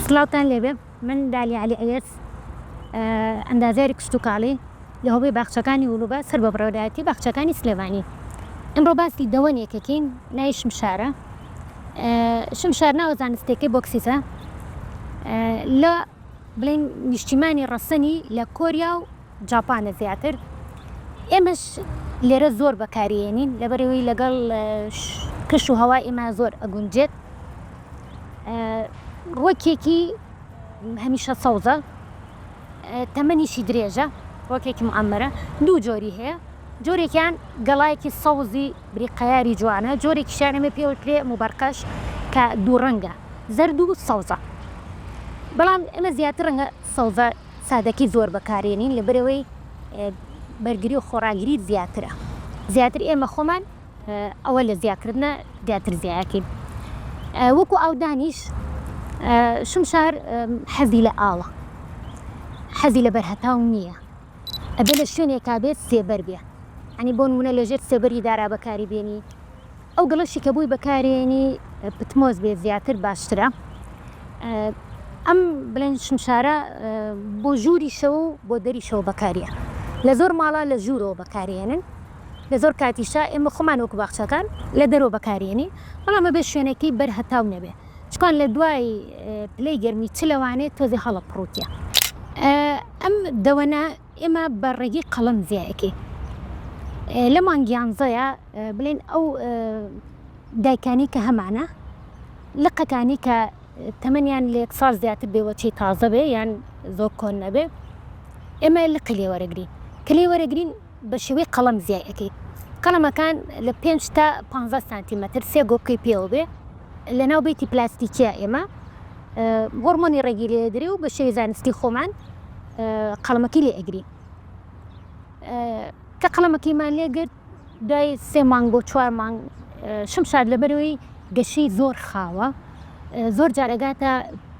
سلاوتان لێبێ من دالی علی ئەیەس ئەندازیاری کشتتوکاڵی لە هۆبەی باخچەکانی وڵوبە سەر بە بڕێوەدایەتی باخچەکانی سلێمانی. ئەمڕۆ باسی دەوەنێکەکەین ناوی شمشارە. شمشار ناوە زانستێکی بۆکسیسە لە بڵێن نیشتیمانی ڕەسەنی لە کۆریا و جاپانە زیاتر. ئێمەش لێرە زۆر بەکارهێنین لەبەرەوەی لەگەڵ کەش و هەوا ئێمە زۆر ئەگونجێت. ڕۆکێکی هەمیشە سەوزە، تەمەنیشی درێژە، ڕۆکێکی معەممەرە. دوو جۆری هەیە، جۆرێکیان گەڵایەکی سەوزی بریقەیاری جوانە، جۆرێکیشیان ئەمە پێوترێ موبەرقەش کە دوو ڕەنگە، زەرد و سەوزە. بەڵام ئەمە زیاتر ڕەنگە سەوزە سادەکی زۆر بەکارهێنین لەبەرەوەی بەرگری و خۆراگری زیاترە. زیاتر ئێمە خۆمان ئەوە لە زیاکردنە زیاتر زیاکەین. وەکو ئاودانیش شمشار حەزی لە ئاڵە، حەزی لە بەرهەتاو نییە، ئەبێ لە شوێنێکا بێت سێبەر بێ. عنی بۆ نمونە لەژێر سێبەری دارا بەکاری بێنی، ئەو گەڵەشی کە بووی بەکارێنی پتمۆز بێت زیاتر باشترە. ئەم بڵێن شمشارە بۆ ژووری شەو و بۆ دەری شەو بەکاریە. لە زۆر ماڵا لە ژوورەوە بەکارێنن، لە زۆر کاتیشا ئێمە خۆمان وەکو باخچەکان لە دەرەوە بەکارێنی، بەڵام ئەبێ شوێنەکەی بەرهەتاو نەبێ، چکان لە دوای پلەی گەرمی چ لەوانێت تۆزی هەڵە پڕوتیە. ئەم دەوەنە ئێمە بە ڕێگی قەڵەم زیایەکەی لە مانگیانزەیە بڵێن ئەو دایکانی کە هەمانە لقەکانی کە تەمەنیان لە 1 ساڵ زیاتر بێوەچی تازە بێ یان زۆر کۆن نەبێ، ئێمە لقی لێ وەرەگرین کە لێ وەرەگرین بە شێوەی قەڵەم زیایەکەی. قەڵەمەکان لە 5 تا 15 سانتیمەتر سێ گۆبکەی پێوە بێ لە ناو بێتی پلاستیکیە. ئێمە هۆرمۆنی ڕێگی لێ دەدرێ و بە شێوی زانستی خۆمان قەڵەمەکەی لێ ئەگرین. کە قەڵەمەکەیمان لێگرت دوای 3 مانگ بۆ 4 مانگ شمشار لەبەرەوەی گەشەی زۆر خاوە، زۆر جارەگاتە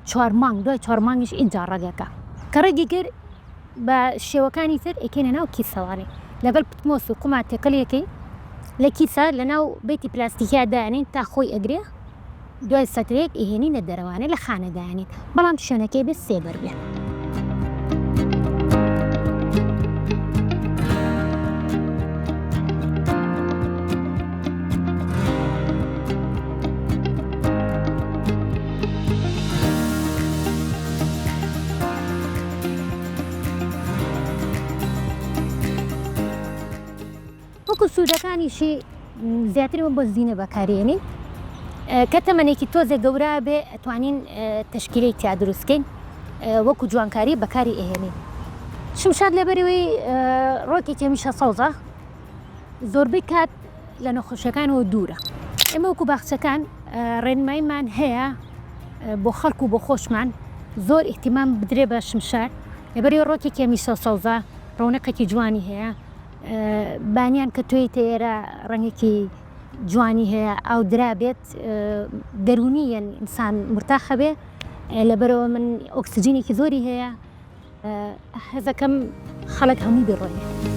4 مانگ، دوای 4 مانگیش ئینجا ڕێگەکە کە ڕێگی کرد بە شێوەکانی تر ئەکەینە ناو کیسەوانی لەگەڵ پتمۆس و قومات تێکەڵیەکەی لە کیسە لە ناو بێتی پلاستیکیا دایانین تا خۆی ئەگرێ، دوای سەترێک ئیهێنینە دەرەوانێ لە خانەدایانین، بەڵام شوێنەکەی بێت سێبەر بێ. وەکو سوودەکانیشی زیاترەوە بۆ زینە بەکارێنین کە تەمەنێکی تۆزێک گەورە بێ ئەتوانین تەشکیلەی تیا دروستکەین وەکو جوانکاری بەکاری ئەهێنین. شمشاد لەبەرەوەی ڕۆکێکی هەمیشە سەوزە، زۆربەی کات لە نەخۆشیەکانەوە دوورە. ئێمە وەکو باخچەکان ڕێنماییمان هەیە بۆ خەڵک و بۆ خۆشمان زۆر ئیحتیمام بدرێ بە شمشار لەبەرەوەی ڕۆکێکی هەمیشە سەوزە، ڕەونەقێکی جوانی هەیە، بانیان کە توێی تێرە ڕەنگێکی جوانی هەیە، ئاو درابێت دەرونی یان ئینسان مرتاحە بێ. لەبەرەوە من ئۆکسجینێکی زۆری هەیە، هەزەکەم خەڵک هەمووی بڕۆیە.